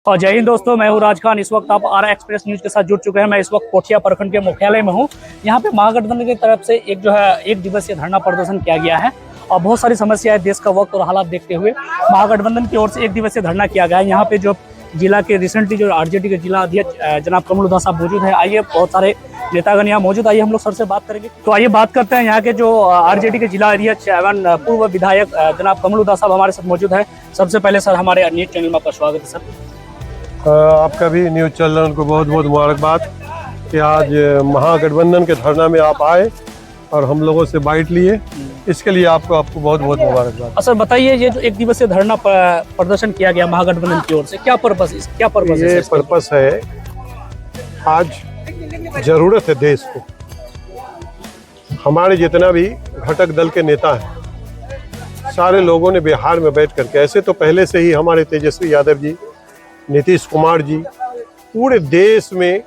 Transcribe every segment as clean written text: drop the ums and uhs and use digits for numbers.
और जय हिंद दोस्तों, मैं हूँ राज खान। इस वक्त आप आर एक्सप्रेस न्यूज के साथ जुड़ चुके हैं। मैं इस वक्त कोठिया प्रखंड के मुख्यालय में हूँ। यहाँ पे महागठबंधन की तरफ से एक दिवसीय धरना प्रदर्शन किया गया है और बहुत सारी समस्याएं देश का वक्त और हालात देखते हुए महागठबंधन की ओर से एक दिवसीय धरना किया गया है। यहाँ पे जो जिला के रिसेंटली जो आरजेडी के जिला अध्यक्ष जनाब कमल दास साहब मौजूद है। आइए, बहुत सारे नेतागण यहाँ मौजूद, आइए हम लोग सर से बात करेंगे। तो आइए बात करते हैं यहाँ के जो आरजेडी के जिला अध्यक्ष एवं पूर्व विधायक जनाब कमल दास साहब हमारे साथ मौजूद है। सबसे पहले सर, हमारे न्यूज चैनल में आपका स्वागत है सर। आपका भी न्यूज चैनल को बहुत बहुत मुबारकबाद कि आज महागठबंधन के धरना में आप आए और हम लोगों से बाइट लिए, इसके लिए आपको बहुत बहुत मुबारकबाद। सर बताइए, ये जो एक दिवसीय धरना प्रदर्शन किया गया महागठबंधन की ओर से, क्या पर्पस है? ये पर्पस है, आज जरूरत है देश को, हमारे जितना भी घटक दल के नेता हैं सारे लोगों ने बिहार में बैठ करके, ऐसे तो पहले से ही हमारे तेजस्वी यादव जी, नीतीश कुमार जी पूरे देश में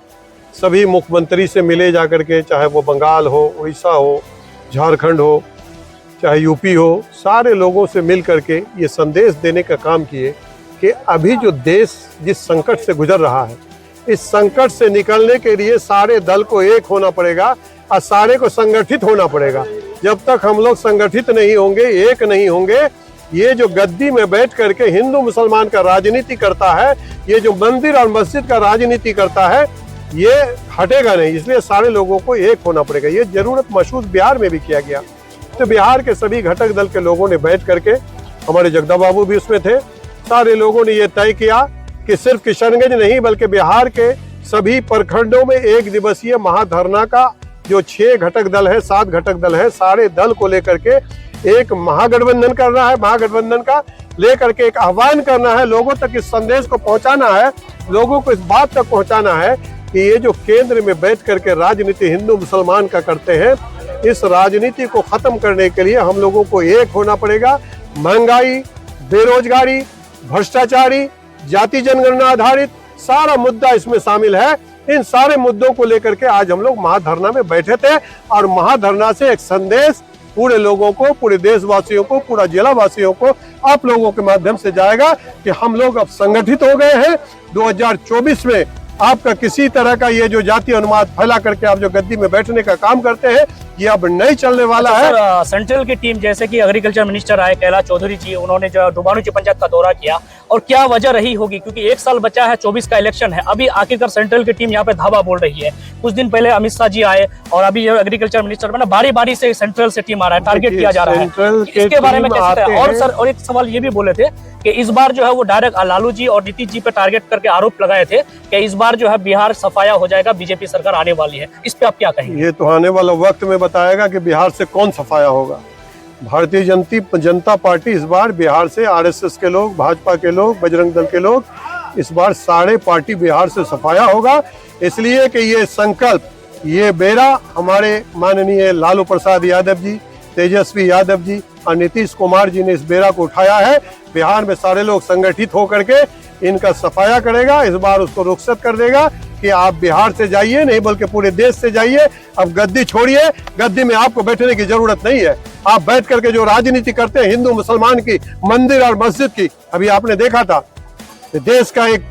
सभी मुख्यमंत्री से मिले जा करके, चाहे वो बंगाल हो, उड़ीसा हो, झारखंड हो, चाहे यूपी हो, सारे लोगों से मिल करके ये संदेश देने का काम किए कि अभी जो देश जिस संकट से गुजर रहा है, इस संकट से निकलने के लिए सारे दल को एक होना पड़ेगा और सारे को संगठित होना पड़ेगा। जब तक हम लोग संगठित नहीं होंगे, एक नहीं होंगे, ये जो गद्दी में बैठ करके हिंदू मुसलमान का राजनीति करता है, ये जो मंदिर और मस्जिद का राजनीति करता है, ये हटेगा नहीं। इसलिए सारे लोगों को एक होना पड़ेगा। ये जरूरत महसूस बिहार में भी किया गया। तो बिहार के सभी घटक दल के लोगों ने बैठ करके, हमारे जगदा बाबू भी उसमें थे, सारे लोगों ने ये तय किया कि सिर्फ किशनगंज नहीं बल्कि बिहार के सभी प्रखंडों में एक दिवसीय महाधरना का जो 6 घटक दल है, 7 घटक दल है, सारे दल को लेकर के एक महागठबंधन करना है। महागठबंधन का लेकर के एक आह्वान करना है, लोगों तक इस संदेश को पहुंचाना है, लोगों को इस बात तक पहुंचाना है कि ये जो केंद्र में बैठ करके राजनीति हिंदू मुसलमान का करते हैं, इस राजनीति को खत्म करने के लिए हम लोगों को एक होना पड़ेगा। महंगाई, बेरोजगारी, भ्रष्टाचारी, जाति जनगणना आधारित सारा मुद्दा इसमें शामिल है। इन सारे मुद्दों को लेकर के आज हम लोग महाधरना में बैठे थे और महाधरना से एक संदेश पूरे लोगों को, पूरे देशवासियों को, पूरा जिला वासियों को, आप लोगों के माध्यम से जाएगा कि हम लोग अब संगठित हो गए हैं। 2024 में आपका किसी तरह का ये जो जाति अनुवाद फैला करके आप जो गद्दी में बैठने का काम करते हैं, ये अब नहीं चलने वाला है। सेंट्रल की टीम, जैसे कि एग्रीकल्चर मिनिस्टर आए कैलाश चौधरी जी, उन्होंने जो डुबानूची पंचायत का दौरा किया, और क्या वजह रही होगी? क्योंकि 1 साल बचा है, 24 का इलेक्शन है, अभी आखिरकार सेंट्रल की टीम यहाँ पे धावा बोल रही है। कुछ दिन पहले अमित शाह जी आए और अभी एग्रीकल्चर मिनिस्टर में बारी बारी से सेंट्रल से टीम आ रहा है, टारगेट किया जा रहा है। इसके बारे में कैसे है? और सर, और एक सवाल ये भी बोले थे कि इस बार जो है वो डायरेक्ट लालू जी और नीतीश जी पे टारगेट करके आरोप लगाए थे कि इस बार जो है बिहार सफाया हो जाएगा, बीजेपी सरकार आने वाली है। इस पे आप क्या कहेंगे? ये तो आने वाला वक्त में बताएगा कि बिहार से कौन सफाया होगा। भारतीय जनता पार्टी इस बार बिहार से, आरएसएस के लोग, भाजपा के लोग, बजरंग दल के लोग, इस बार सारे पार्टी बिहार से सफाया होगा। इसलिए कि ये संकल्प, ये बेड़ा हमारे माननीय लालू प्रसाद यादव जी, तेजस्वी यादव जी और नीतीश कुमार जी ने इस बेड़ा को उठाया है। बिहार में सारे लोग संगठित होकर के इनका सफाया करेगा, इस बार उसको रुखसत कर देगा कि आप बिहार से जाइए, नहीं बल्कि पूरे देश से जाइए। अब गद्दी छोड़िए, गद्दी में आपको बैठने की जरूरत नहीं है। आप बैठ करके जो राजनीति करते हैं हिंदू मुसलमान की, मंदिर और मस्जिद की, अभी आपने देखा था देश का एक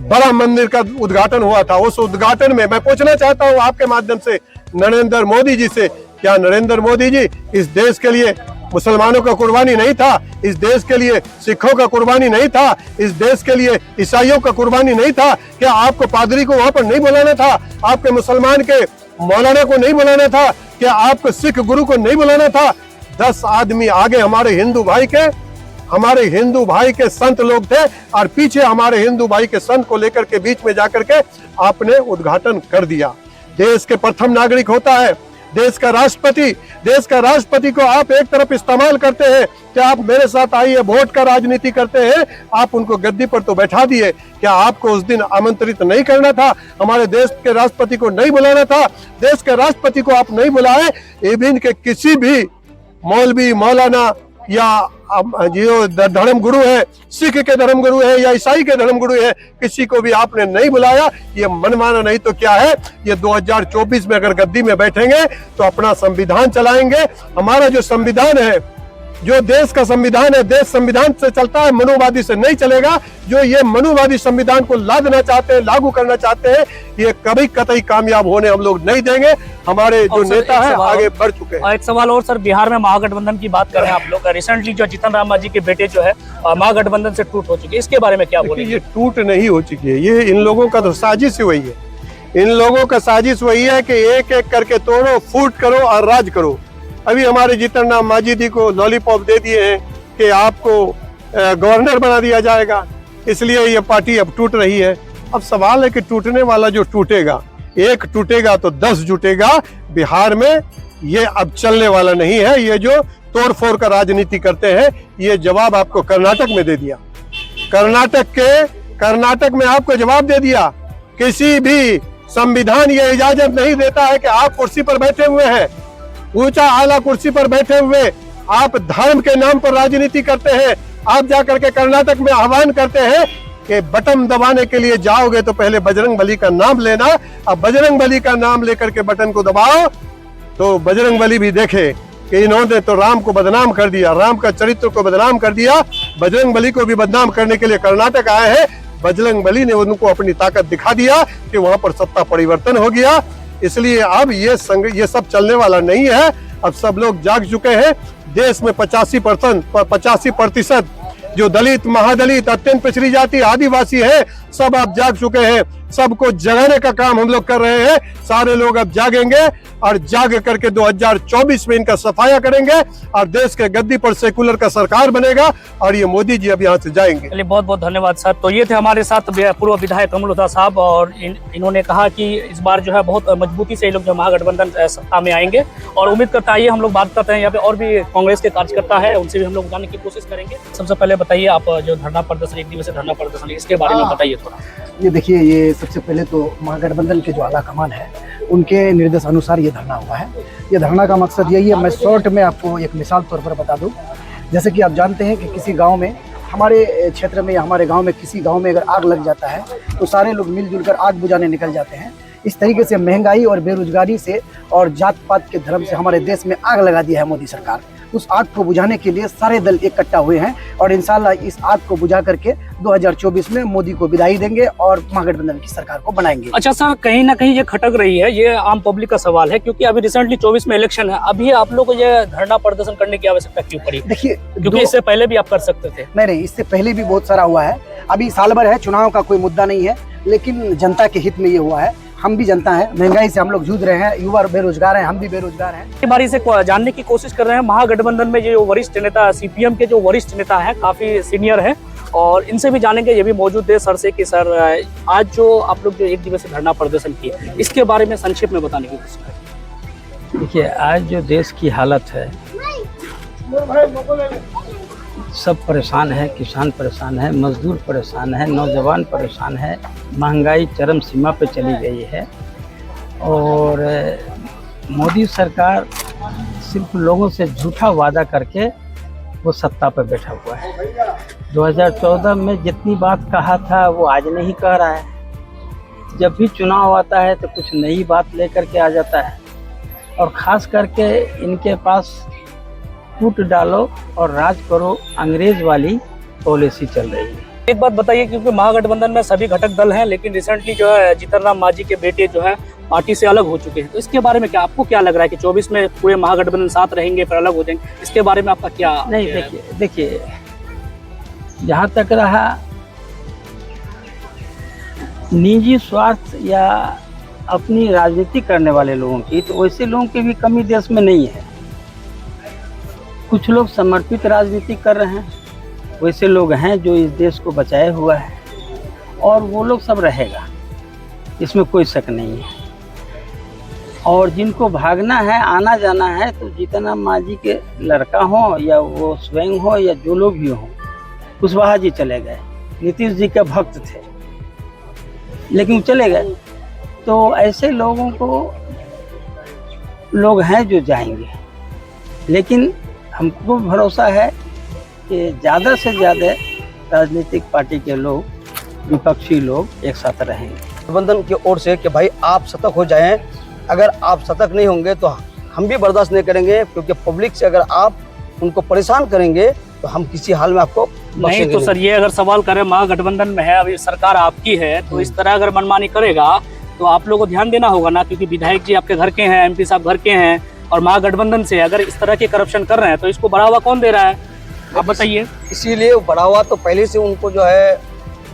बड़ा मंदिर का उद्घाटन हुआ था। उस उद्घाटन में मैं पूछना चाहता हूँ आपके माध्यम से नरेंद्र मोदी जी से, क्या नरेंद्र मोदी जी इस देश के लिए मुसलमानों का कुर्बानी नहीं था? इस देश के लिए सिखों का कुर्बानी नहीं था? इस देश के लिए ईसाइयों का कुर्बानी नहीं था? क्या आपको पादरी को वहां पर नहीं बुलाना था? आपके मुसलमान के मौलाना को नहीं बुलाना था? क्या आपको सिख गुरु को नहीं बुलाना था? 10 आदमी आगे हमारे हिंदू भाई के संत लोग थे और पीछे हमारे हिंदू भाई के संत को लेकर के बीच में जाकर के आपने उद्घाटन कर दिया। देश के प्रथम नागरिक होता है देश का राष्ट्रपति को आप एक तरफ इस्तेमाल करते हैं कि आप मेरे साथ आइए, वोट का राजनीति करते हैं। आप उनको गद्दी पर तो बैठा दिए, क्या आपको उस दिन आमंत्रित नहीं करना था? हमारे देश के राष्ट्रपति को नहीं बुलाना था? देश के राष्ट्रपति को आप नहीं बुलाए, इवन के किसी भी मौलवी, मौलाना या जो धर्म गुरु है, सिख के धर्म गुरु है या ईसाई के धर्म गुरु है, किसी को भी आपने नहीं बुलाया। ये मनमाना नहीं तो क्या है? ये 2024 में अगर गद्दी में बैठेंगे तो अपना संविधान चलाएंगे। हमारा जो संविधान है जो देश का संविधान है, देश संविधान से चलता है, मनुवादी से नहीं चलेगा। जो ये मनुवादी संविधान को लादना चाहते हैं, लागू करना चाहते हैं, ये कभी कतई कामयाब होने हम लोग नहीं देंगे। हमारे जो नेता है आगे बढ़ चुके हैं। एक सवाल और सर, बिहार में महागठबंधन की बात करें आप लोग, रिसेंटली जो जीतन राम मांझी के बेटे जो है महागठबंधन से टूट हो चुकी है, इसके बारे में क्या बोलेंगे? ये टूट नहीं हो चुकी है, ये इन लोगों का तो साजिश ही वही है। इन लोगों का साजिश वही है कि एक एक करके तोड़ो, फूट करो और राज करो। अभी हमारे जीतन राम मांझी जी को लॉलीपॉप दे दिए हैं कि आपको गवर्नर बना दिया जाएगा, इसलिए ये पार्टी अब टूट रही है। अब सवाल है कि टूटने वाला जो टूटेगा, एक टूटेगा तो 10 जुटेगा। बिहार में ये अब चलने वाला नहीं है। ये जो तोड़ फोड़ का राजनीति करते हैं, ये जवाब आपको कर्नाटक में दे दिया। कर्नाटक में आपको जवाब दे दिया। किसी भी संविधान ये इजाजत नहीं देता है कि आप कुर्सी पर बैठे हुए हैं, ऊंचा आला कुर्सी पर बैठे हुए आप धर्म के नाम पर राजनीति करते हैं। आप जाकर के कर्नाटक में आह्वान करते हैं कि बटन दबाने के लिए जाओगे तो पहले बजरंग बली का नाम लेना। अब बजरंग बली का नाम लेकर के बटन को दबाओ तो बजरंग बली भी देखे कि इन्होंने तो राम को बदनाम कर दिया, राम का चरित्र को बदनाम कर दिया। बजरंग बली को भी बदनाम करने के लिए कर्नाटक आए हैं। बजरंग बली ने उनको अपनी ताकत दिखा दिया कि वहां पर सत्ता परिवर्तन हो गया। इसलिए अब ये सब चलने वाला नहीं है। अब सब लोग जाग चुके हैं। देश में 85% जो दलित, महादलित, अत्यंत पिछड़ी जाति, आदिवासी है, सब अब जाग चुके हैं। सबको जगाने का काम हम लोग कर रहे हैं। सारे लोग अब जागेंगे और जाग करके 2024 में इनका सफाया करेंगे और देश के गद्दी पर सेकुलर का सरकार बनेगा और ये मोदी जी अब यहाँ से जाएंगे। चलिए, बहुत बहुत धन्यवाद सर। तो ये थे हमारे साथ पूर्व विधायक कमल लोधा साहब, और इन्होंने कहा कि इस बार जो है बहुत मजबूती से ये लोग जो महागठबंधन सत्ता में आएंगे, और उम्मीद करता है हम लोग बात करते हैं यहाँ पे और भी कांग्रेस के कार्यकर्ता है, उनसे भी हम लोग जानने की कोशिश करेंगे। सबसे पहले बताइए, आप जो धरना प्रदर्शन, एक दिवसीय धरना प्रदर्शन, इसके बारे में बताइए थोड़ा। ये देखिए, ये सबसे पहले तो महागठबंधन के जो आला कमान है उनके निर्देश अनुसार ये धरना हुआ है। ये धरना का मकसद यही है, मैं शॉर्ट में आपको एक मिसाल तौर पर बता दूं। जैसे कि आप जानते हैं कि किसी गांव में, हमारे क्षेत्र में या हमारे गांव में किसी गांव में अगर आग लग जाता है तो सारे लोग मिलजुल कर आग बुझाने निकल जाते हैं। इस तरीके से महंगाई और बेरोजगारी से और जात पात के धर्म से हमारे देश में आग लगा दिया है मोदी सरकार। उस आग को बुझाने के लिए सारे दल इकट्ठा हुए हैं और इंशाल्लाह इस आग को बुझा करके 2024 में मोदी को विदाई देंगे और महागठबंधन की सरकार को बनाएंगे। अच्छा सर, कहीं ना कहीं ये खटक रही है, ये आम पब्लिक का सवाल है, क्योंकि अभी रिसेंटली 24 में इलेक्शन है, अभी आप लोग को ये धरना प्रदर्शन करने की आवश्यकता क्यों पड़ी? देखिए, क्योंकि इससे पहले भी आप कर सकते थे। नहीं, इससे पहले भी बहुत सारा हुआ है। अभी साल भर है, चुनाव का कोई मुद्दा नहीं है, लेकिन जनता के हित में ये हुआ है। हम भी जनता है, महंगाई से हम लोग जूझ रहे हैं, युवा बेरोजगार हैं, हम भी बेरोजगार हैं। इस बारी से जानने की कोशिश कर रहे हैं महागठबंधन में जो वरिष्ठ नेता, सीपीएम के जो वरिष्ठ नेता है, काफी सीनियर है, और इनसे भी जानेंगे। ये भी मौजूद है सर से कि सर आज जो आप लोग जो एक दिवसीय धरना प्रदर्शन किए, इसके बारे में संक्षेप में बताने की कोशिश करें। देखिए, आज जो देश की हालत है, सब परेशान है, किसान परेशान है, मजदूर परेशान है, नौजवान परेशान है, महंगाई चरम सीमा पे चली गई है, और मोदी सरकार सिर्फ लोगों से झूठा वादा करके वो सत्ता पर बैठा हुआ है। 2014 में जितनी बात कहा था वो आज नहीं कह रहा है। जब भी चुनाव आता है तो कुछ नई बात लेकर के आ जाता है, और ख़ास करके इनके पास कूट डालो और राज करो अंग्रेज वाली पॉलिसी चल रही है। एक बात बताइए, क्योंकि महागठबंधन में सभी घटक दल हैं, लेकिन रिसेंटली जो है जीतन राम मांझी के बेटे जो है पार्टी से अलग हो चुके हैं, तो इसके बारे में क्या आपको क्या लग रहा है कि 24 में पूरे महागठबंधन साथ रहेंगे फिर अलग हो जाएंगे? इसके बारे में आपका क्या? नहीं, देखिए जहाँ तक रहा निजी स्वार्थ या अपनी राजनीति करने वाले लोगों की, तो वैसे लोगों की भी कमी देश में नहीं है। कुछ लोग समर्पित राजनीति कर रहे हैं, वैसे लोग हैं जो इस देश को बचाए हुआ है, और वो लोग सब रहेगा, इसमें कोई शक नहीं है। और जिनको भागना है, आना जाना है, तो जीतन राम मांझी के लड़का हो या वो स्वयं हो या जो लोग भी हों, कुशवाहा जी चले गए, नीतीश जी के भक्त थे लेकिन चले गए। तो ऐसे लोगों को लोग हैं जो जाएंगे, लेकिन हमको भरोसा है कि ज़्यादा से ज़्यादा राजनीतिक पार्टी के लोग, विपक्षी लोग एक साथ रहेंगे। गठबंधन की ओर से कि भाई आप सतर्क हो जाएं, अगर आप सतर्क नहीं होंगे तो हम भी बर्दाश्त नहीं करेंगे, क्योंकि पब्लिक से अगर आप उनको परेशान करेंगे तो हम किसी हाल में आपको नहीं बख्शेंगे तो सर, ये अगर सवाल करें महागठबंधन में है, अभी सरकार आपकी है, तो इस तरह अगर मनमानी करेगा तो आप लोगों को ध्यान देना होगा ना, क्योंकि विधायक जी आपके घर के हैं, एमपी साहब घर के हैं, और महागठबंधन से अगर इस तरह के करप्शन कर रहे हैं तो इसको बढ़ावा कौन दे रहा है, आप बताइए। इसीलिए बढ़ावा तो पहले से उनको जो है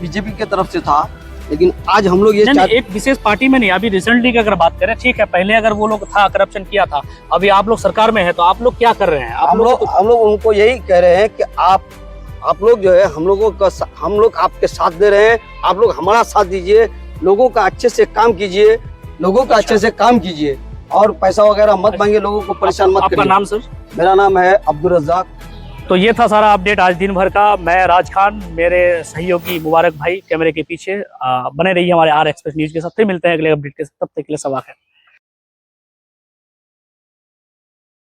बीजेपी की तरफ से था, लेकिन आज हम लोग ये नहीं, एक विशेष पार्टी में नहीं, अभी रिसेंटली की अगर बात करें, ठीक है, पहले अगर वो लोग था करप्शन किया था, अभी आप लोग सरकार में है, तो आप लोग क्या कर रहे हैं? हम लोग उनको यही कह रहे हैं कि आप लोग जो है हम लोग आपके साथ दे रहे हैं, आप लोग हमारा साथ दीजिए, लोगों का अच्छे से काम कीजिए, लोगों का अच्छे से काम कीजिए और पैसा वगैरह मत मांगे, लोगों को परेशान मत करिए। आपका नाम सर? मेरा नाम है अब्दुल रज़ाक। तो ये था सारा अपडेट आज दिन भर का। मैं राज खान, मेरे सहयोगी मुबारक भाई कैमरे के पीछे। बने रहिए हमारे आर एक्सप्रेस न्यूज के साथ। फिर मिलते हैं अगले अपडेट के साथ, तब तक के लिए सवाल है।